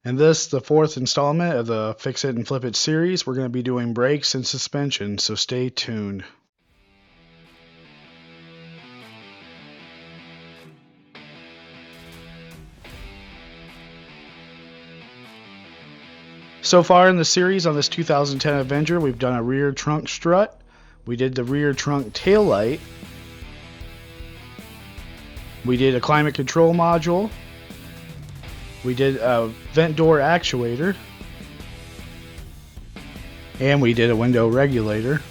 In this, the fourth installment of the Fix It and Flip It series, we're going to be doing brakes and suspension, so stay tuned. So far in the series on this 2010 Avenger, we've done a rear trunk strut, we did the rear trunk taillight, we did a climate control module, we did a vent door actuator, and we did a window regulator.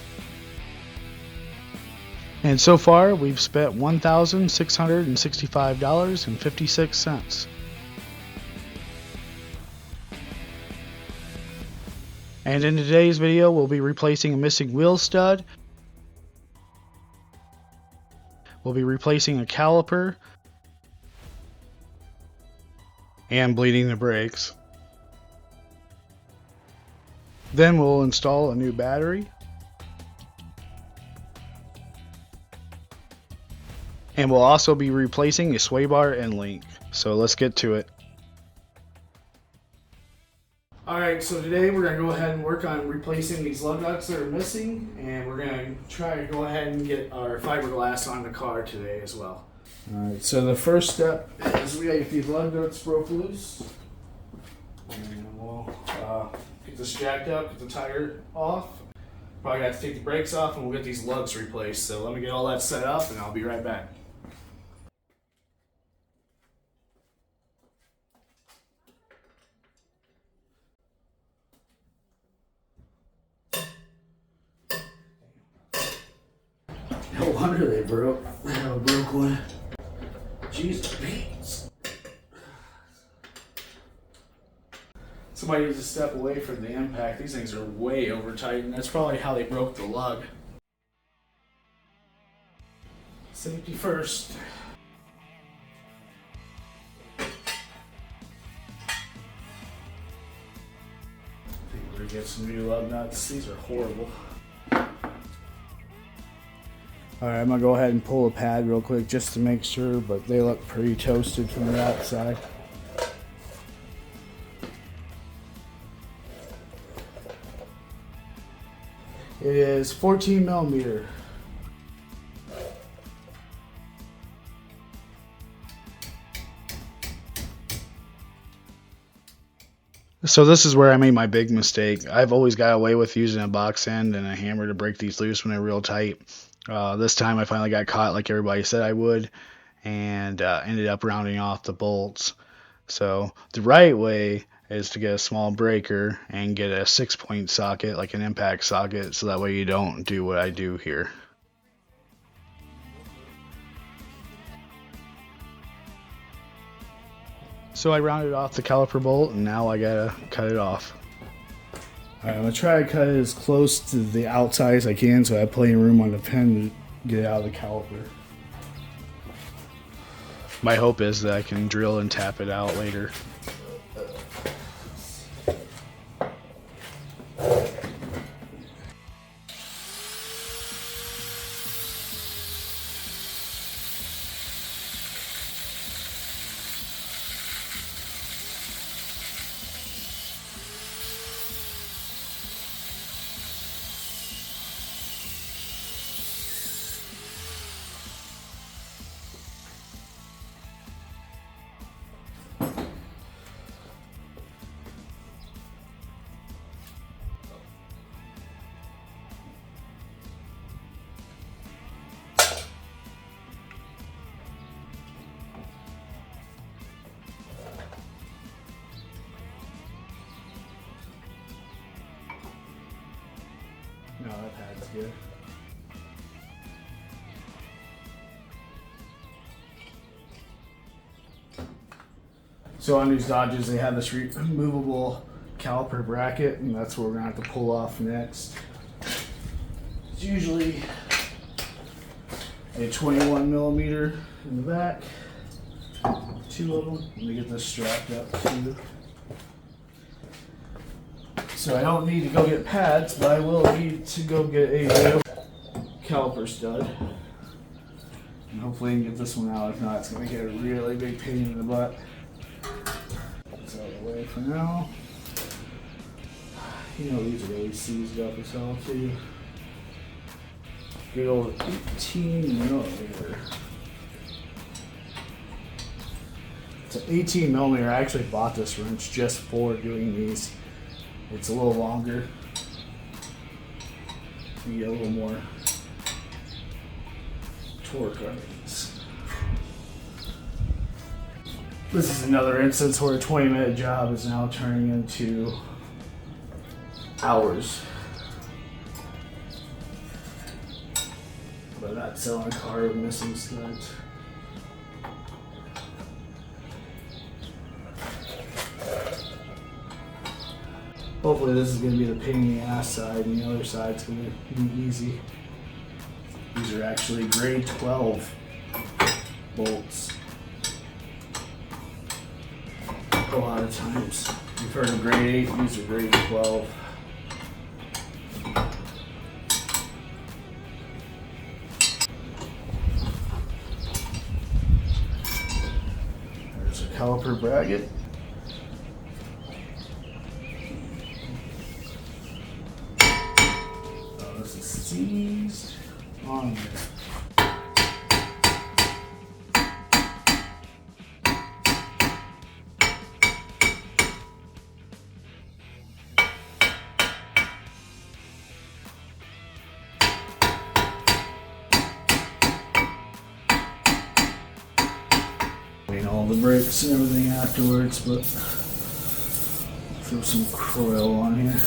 And so far we've spent $1,665.56. And in today's video we'll be replacing a missing wheel stud, we'll be replacing a caliper, and bleeding the brakes. Then we'll install a new battery, and we'll also be replacing a sway bar end link. So let's get to it. Alright, so today we're going to go ahead and work on replacing these lug nuts that are missing, and we're going to try to go ahead and get our fiberglass on the car today as well. Alright, so the first step is we got to get these lug nuts broke loose, and we'll get this jacked up, get the tire off. Probably have to take the brakes off and we'll get these lugs replaced. So let me get all that set up and I'll be right back. No wonder they broke. I have a broke one. Jesus beats. Somebody needs to step away from the impact. These things are way over tight, and that's probably how they broke the lug. Safety first. I think we're gonna get some new lug nuts. These are horrible. Alright, I'm gonna go ahead and pull a pad real quick just to make sure, but they look pretty toasted from the outside. It is 14 millimeter. So this is where I made my big mistake. I've always got away with using a box end and a hammer to break these loose when they're real tight. This time I finally got caught like everybody said I would, and ended up rounding off the bolts. So the right way is to get a small breaker and get a 6-point socket, like an impact socket, so that way you don't do what I do here. So I rounded off the caliper bolt, and now I gotta cut it off. Alright, I'm gonna try to cut it as close to the outside as I can so I have plenty of room on the pen to get it out of the caliper. My hope is that I can drill and tap it out later. No, that pad's good. So on these Dodges, they have this removable caliper bracket, and that's what we're gonna have to pull off next. It's usually a 21 millimeter in the back, 2 of them. Let me get this strapped up too. So I don't need to go get pads, but I will need to go get a caliper stud. And hopefully I can get this one out. If not, it's going to get a really big pain in the butt. It's out of the way. aside for now. You know, these are really seized up as hell too. Good old 18mm. It's an 18mm. I actually bought this wrench just for doing these. It's a little longer. You get a little more torque on these. This is another instance where a 20-minute job is now turning into hours. But not selling a car with missing studs. Hopefully this is going to be the pain in the ass side and the other side's going to be easy. These are actually grade 12 bolts. A lot of times. You've heard of grade 8, these are grade 12. There's a caliper bracket. Seized on there. Clean all the brakes and everything afterwards, but throw some Croil on here.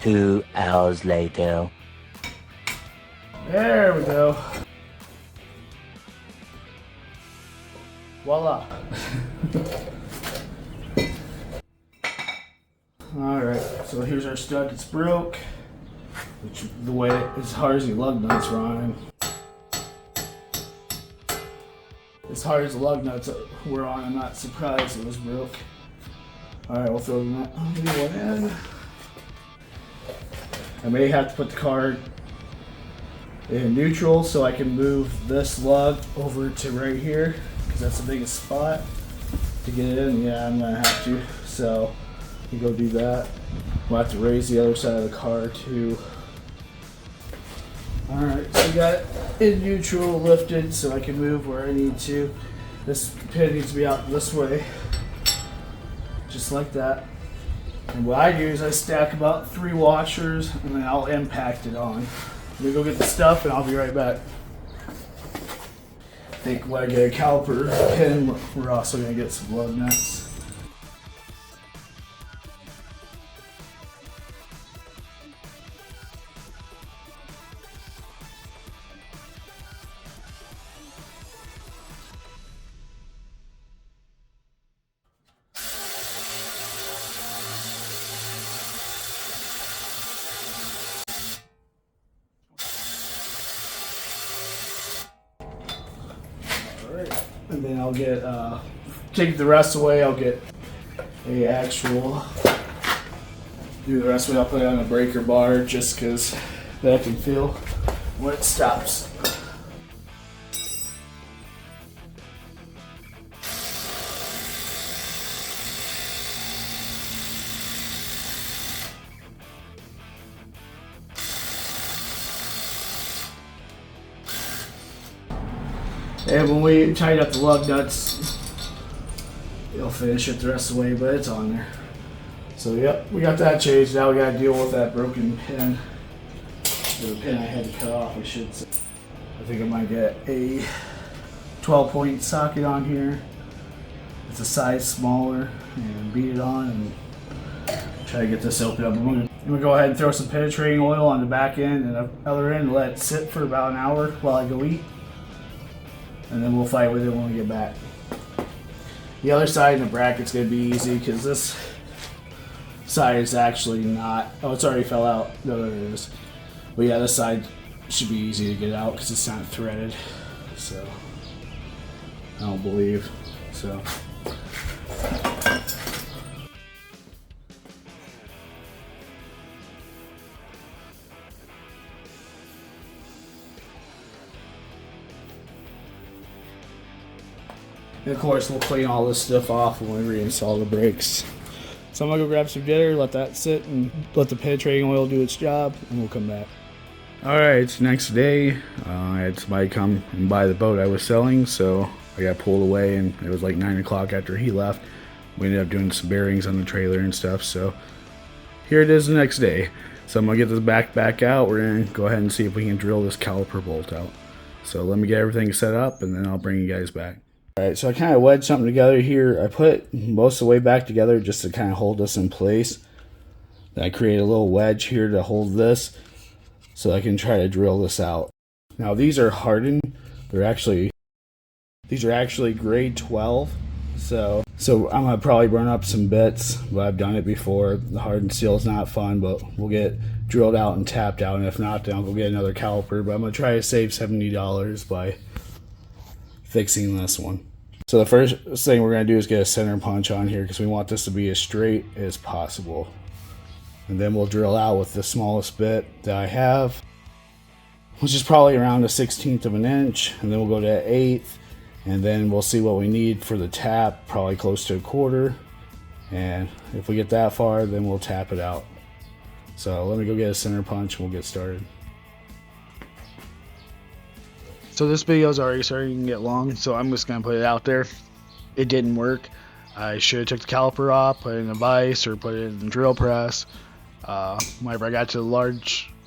2 hours later. There we go. Voila. Alright, so here's our stud that's broke. Which the way as hard as the lug nuts were on him. As hard as the lug nuts were on, I'm not surprised it was broke. Alright, we'll throw that on the one end. I may have to put the car in neutral so I can move this lug over to right here because that's the biggest spot to get it in. Yeah, I'm gonna have to. So we go do that. We'll have to raise the other side of the car too. Alright, so we got it in neutral, lifted so I can move where I need to. This pin needs to be out this way. Just like that. And what I do is I stack about 3 washers and then I'll impact it on. Let me go get the stuff and I'll be right back. I think when I get a caliper pin, we're also going to get some lug nuts. And then I'll get, take the rest away, I'll get a actual, do the rest of it, I'll put it on a breaker bar just because that I can feel when it stops. And when we tighten up the lug nuts, it'll finish it the rest of the way, but it's on there. So yep, we got that changed. Now we got to deal with that broken pin. The pin I had to cut off, I should say. I think I might get a 12-point socket on here. It's a size smaller, and beat it on and try to get this open up. I'm gonna go ahead and throw some penetrating oil on the back end and the other end and let it sit for about an hour while I go eat. And then we'll fight with it when we get back. The other side in the bracket's gonna be easy because this side is actually not, oh, it's already fell out. No, there it is. But yeah, this side should be easy to get out because it's not threaded. So, I don't believe. So. And of course, we'll clean all this stuff off when we reinstall the brakes. So I'm gonna go grab some dinner, let that sit, and let the penetrating oil do its job, and we'll come back. Alright, it's next day. I had somebody come and buy the boat I was selling, so I got pulled away, and it was like 9 o'clock after he left. We ended up doing some bearings on the trailer and stuff, so here it is the next day. So I'm gonna get this back out. We're gonna go ahead and see if we can drill this caliper bolt out. So let me get everything set up, and then I'll bring you guys back. Alright, so I kind of wedged something together here. I put most of the way back together just to kind of hold this in place. Then I create a little wedge here to hold this, so I can try to drill this out. Now these are hardened. These are actually grade 12. So I'm gonna probably burn up some bits, but I've done it before. The hardened steel is not fun, but we'll get drilled out and tapped out. And if not, then I'll go get another caliper. But I'm gonna try to save $70 by fixing this one. So the first thing we're gonna do is get a center punch on here because we want this to be as straight as possible. And then we'll drill out with the smallest bit that I have, which is probably around a 1/16 of an inch. And then we'll go to an 1/8, and then we'll see what we need for the tap, probably close to a 1/4. And if we get that far, then we'll tap it out. So let me go get a center punch and we'll get started. So this video is already starting to get long, so I'm just going to put it out there. It didn't work. I should have took the caliper off, put it in a vise, or put it in the drill press. Whenever I got to the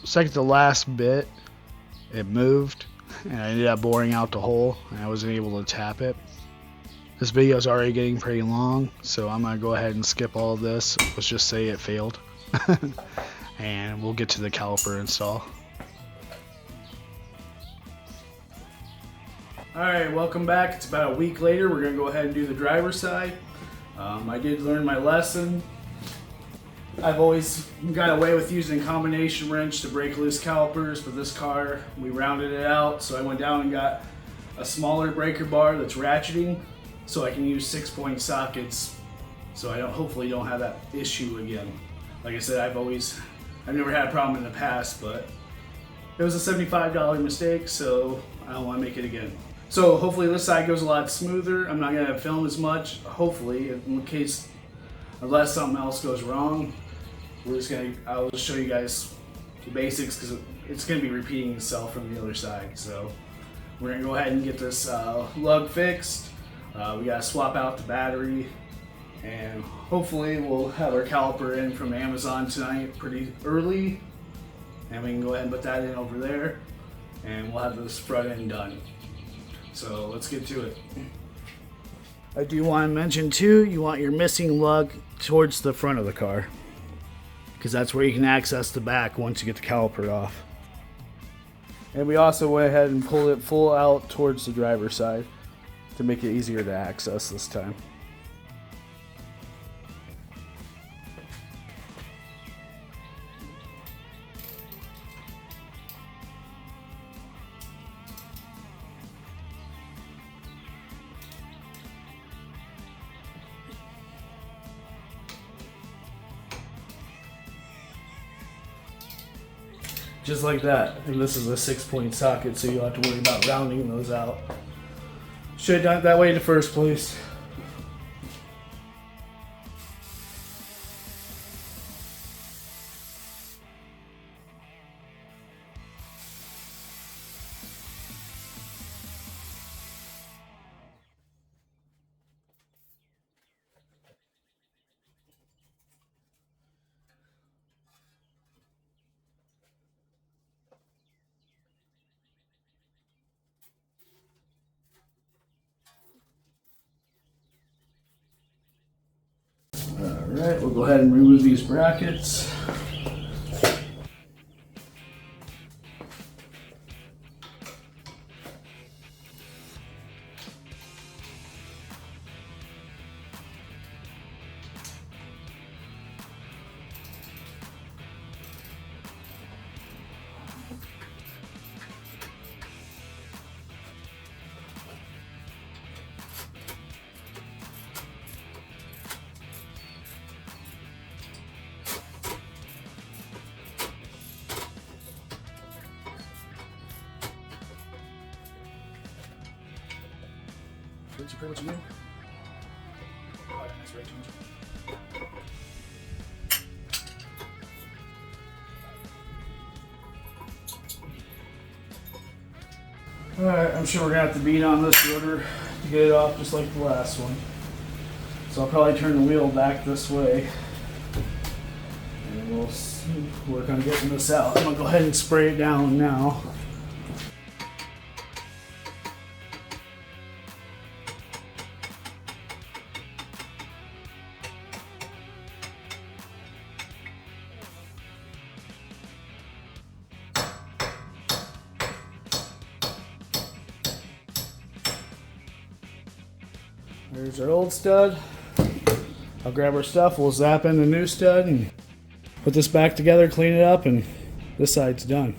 second to last bit, it moved, and I ended up boring out the hole, and I wasn't able to tap it. This video is already getting pretty long, so I'm going to go ahead and skip all of this. Let's just say it failed. And we'll get to the caliper install. Alright, welcome back. It's about a week later. We're going to go ahead and do the driver's side. I did learn my lesson. I've always got away with using a combination wrench to break loose calipers, but this car, we rounded it out, so I went down and got a smaller breaker bar that's ratcheting, so I can use 6-point sockets, so I hopefully don't have that issue again. Like I said, I've never had a problem in the past, but it was a $75 mistake, so I don't want to make it again. So hopefully this side goes a lot smoother. I'm not going to film as much, hopefully, in case, unless something else goes wrong. I'll just show you guys the basics because it's going to be repeating itself from the other side. So we're going to go ahead and get this lug fixed. We got to swap out the battery, and hopefully we'll have our caliper in from Amazon tonight pretty early, and we can go ahead and put that in over there, and we'll have this front end done. So let's get to it. I do want to mention too, you want your missing lug towards the front of the car, because that's where you can access the back once you get the caliper off. And we also went ahead and pulled it full out towards the driver's side to make it easier to access this time. Just like that. And this is a 6-point socket, so you don't have to worry about rounding those out. Should have done it that way in the first place. Alright, we'll go ahead and remove these brackets. That's pretty much new. Oh, yeah, nice rate change. Alright, I'm sure we're gonna have to beat on this rotor to get it off just like the last one. So I'll probably turn the wheel back this way. And we'll work on getting this out. I'm gonna go ahead and spray it down now. There's our old stud. I'll grab our stuff, we'll zap in the new stud and put this back together, clean it up, and this side's done.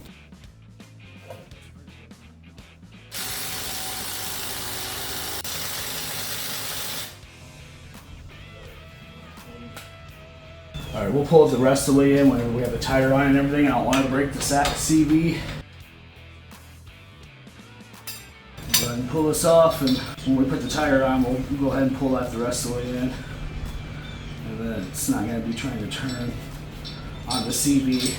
Alright, we'll pull it the rest of the way in when we have the tire on and everything. I don't want to break the CV. Go ahead and pull this off, and when we put the tire on, we'll go ahead and pull that the rest of the way in. And then it's not going to be trying to turn on the CV.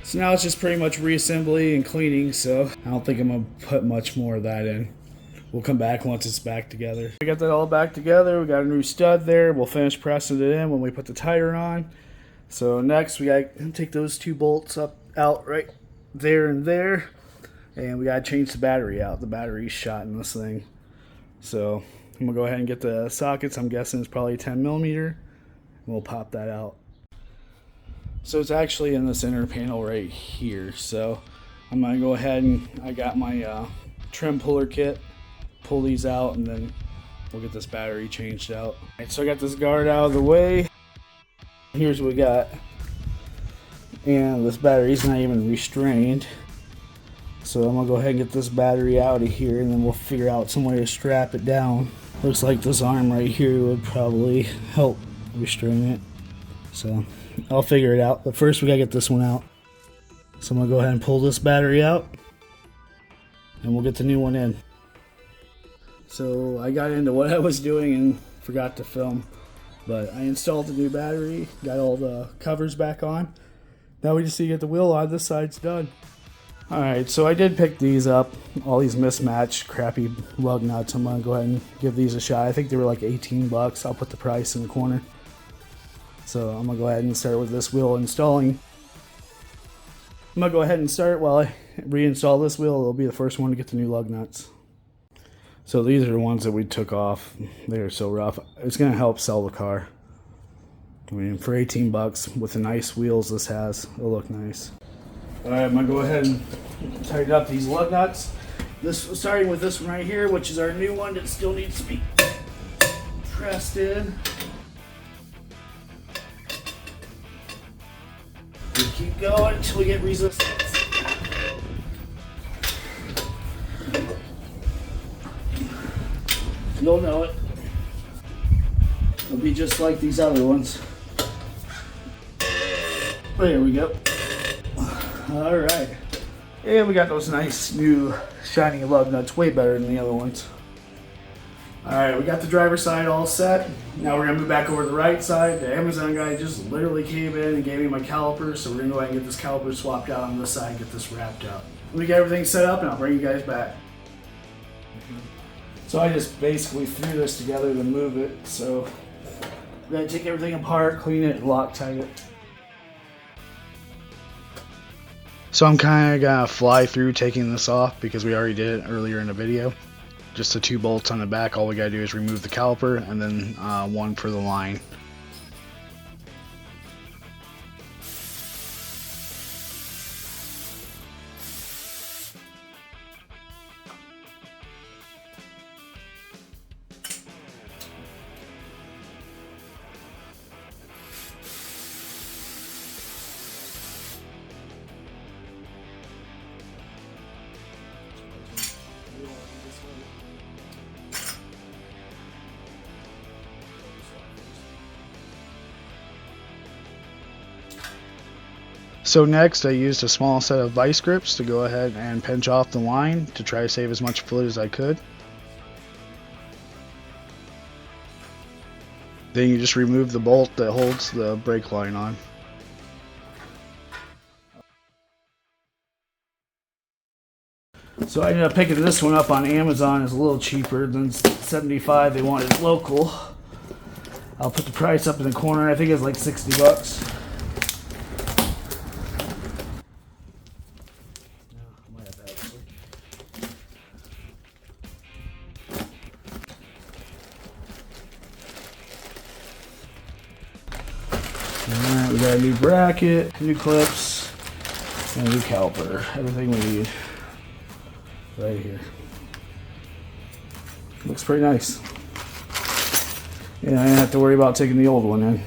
So now it's just pretty much reassembly and cleaning, so I don't think I'm going to put much more of that in. We'll come back once it's back together. We got that all back together. We got a new stud there. We'll finish pressing it in when we put the tire on. So next we got to take those two bolts out right there and there. And we got to change the battery out. The battery's shot in this thing. So I'm going to go ahead and get the sockets. I'm guessing it's probably 10mm. And we'll pop that out. So it's actually in this inner panel right here. So I'm going to go ahead and I got my trim puller kit. Pull these out and then we'll get this battery changed out. Alright, so I got this guard out of the way. Here's what we got. And this battery's not even restrained. So I'm gonna go ahead and get this battery out of here and then we'll figure out some way to strap it down. Looks like this arm right here would probably help restrain it. So I'll figure it out. But first we gotta get this one out. So I'm gonna go ahead and pull this battery out and we'll get the new one in. So I got into what I was doing and forgot to film. But I installed the new battery, got all the covers back on. Now we just need to get the wheel on. This side's done. Alright, so I did pick these up, all these mismatched crappy lug nuts. I'm going to go ahead and give these a shot. I think they were like 18 bucks. I'll put the price in the corner. So I'm going to go ahead and start with this wheel installing. I'm going to go ahead and start while I reinstall this wheel. It'll be the first one to get the new lug nuts. So these are the ones that we took off. They are so rough. It's going to help sell the car. I mean, for 18 bucks with the nice wheels this has, it'll look nice. Alright, I'm going to go ahead and tighten up these lug nuts. Starting with this one right here, which is our new one that still needs to be pressed in. We keep going until we get resistance. You'll know it. It'll be just like these other ones. There we go. Alright. And we got those nice new shiny lug nuts, way better than the other ones. Alright, we got the driver's side all set. Now we're going to move back over to the right side. The Amazon guy just literally came in and gave me my caliper, so we're going to go ahead and get this caliper swapped out on this side and get this wrapped up. We get everything set up and I'll bring you guys back. So I just basically threw this together to move it. So we're going to take everything apart, clean it, and Loctite it. So I'm kind of going to fly through taking this off because we already did it earlier in the video. Just the two bolts on the back, all we got to do is remove the caliper and then one for the line. So next I used a small set of vice grips to go ahead and pinch off the line to try to save as much fluid as I could. Then you just remove the bolt that holds the brake line on. So I ended up picking this one up on Amazon. It's a little cheaper than $75. They wanted local. I'll put the price up in the corner. I think it's like $60. Alright, we got a new bracket, new clips, and a new caliper. Everything we need right here. Looks pretty nice. And I didn't have to worry about taking the old one in.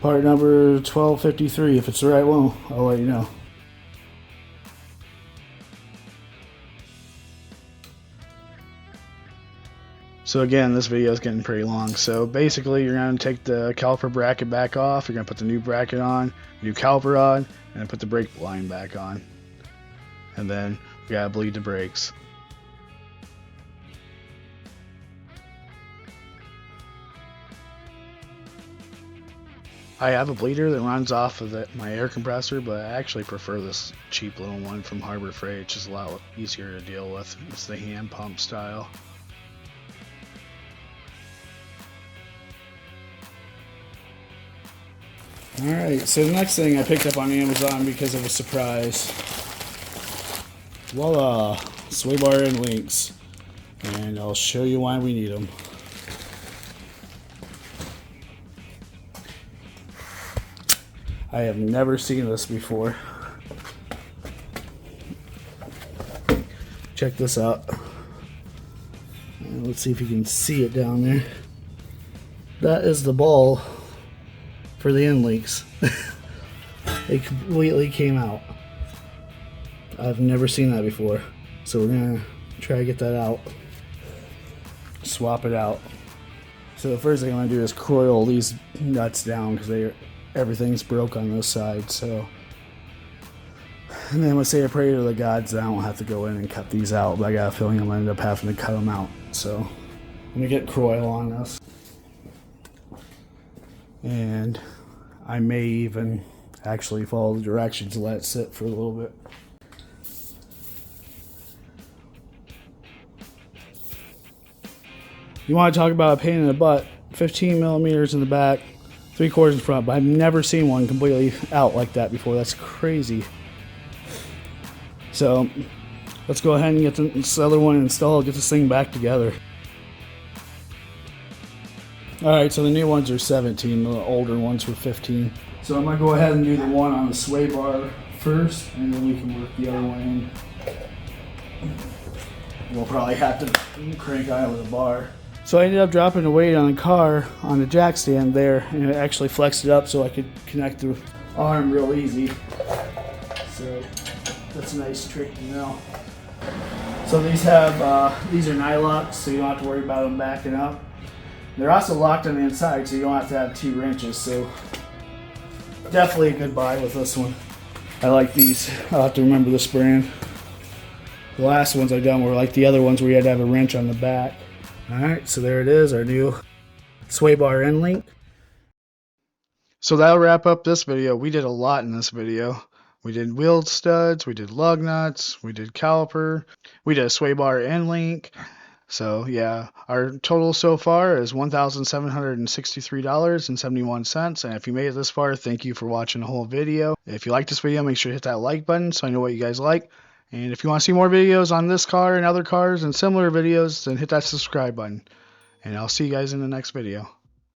Part number 1253. If it's the right one, I'll let you know. So again, this video is getting pretty long. So basically, you're going to take the caliper bracket back off. You're going to put the new bracket on, new caliper on, and put the brake line back on. And then we got to bleed the brakes. I have a bleeder that runs off of my air compressor, but I actually prefer this cheap little one from Harbor Freight. It's just a lot easier to deal with. It's the hand pump style. Alright, so the next thing I picked up on Amazon because of a surprise. Voila! Sway bar and links. And I'll show you why we need them. I have never seen this before. Check this out. And let's see if you can see it down there. That is the ball for the end links. It completely came out. I've never seen that before. So we're gonna try to get that out. Swap it out. So the first thing I'm gonna do is coil these nuts down because everything's broke on this side. So, and then I'm gonna say a prayer to the gods that I don't have to go in and cut these out. But I got a feeling I'm gonna end up having to cut them out. So I'm gonna get coil on this. And I may even actually follow the directions and let it sit for a little bit. You want to talk about a pain in the butt? 15 millimeters in the back, 3/4 in front, but I've never seen one completely out like that before. That's crazy. So let's go ahead and get this other one installed, get this thing back together. Alright, so the new ones are 17, the older ones were 15. So I'm going to go ahead and do the one on the sway bar first, and then we can work the other one in. We'll probably have to crank out with a bar. So I ended up dropping the weight on the car on the jack stand there, and it actually flexed it up so I could connect the arm real easy. So that's a nice trick to know. So these are nylocks, so you don't have to worry about them backing up. They're also locked on the inside, so you don't have to have 2 wrenches. So definitely a good buy with this one. I like these. I'll have to remember this brand. The last ones I've done were like the other ones where you had to have a wrench on the back. Alright, so there it is, our new sway bar end link. So that'll wrap up this video. We did a lot in this video. We did wheel studs, we did lug nuts, we did caliper, we did a sway bar end link. So yeah, our total so far is $1,763.71. And if you made it this far, thank you for watching the whole video. If you like this video, make sure to hit that like button so I know what you guys like. And if you want to see more videos on this car and other cars and similar videos, then hit that subscribe button. And I'll see you guys in the next video.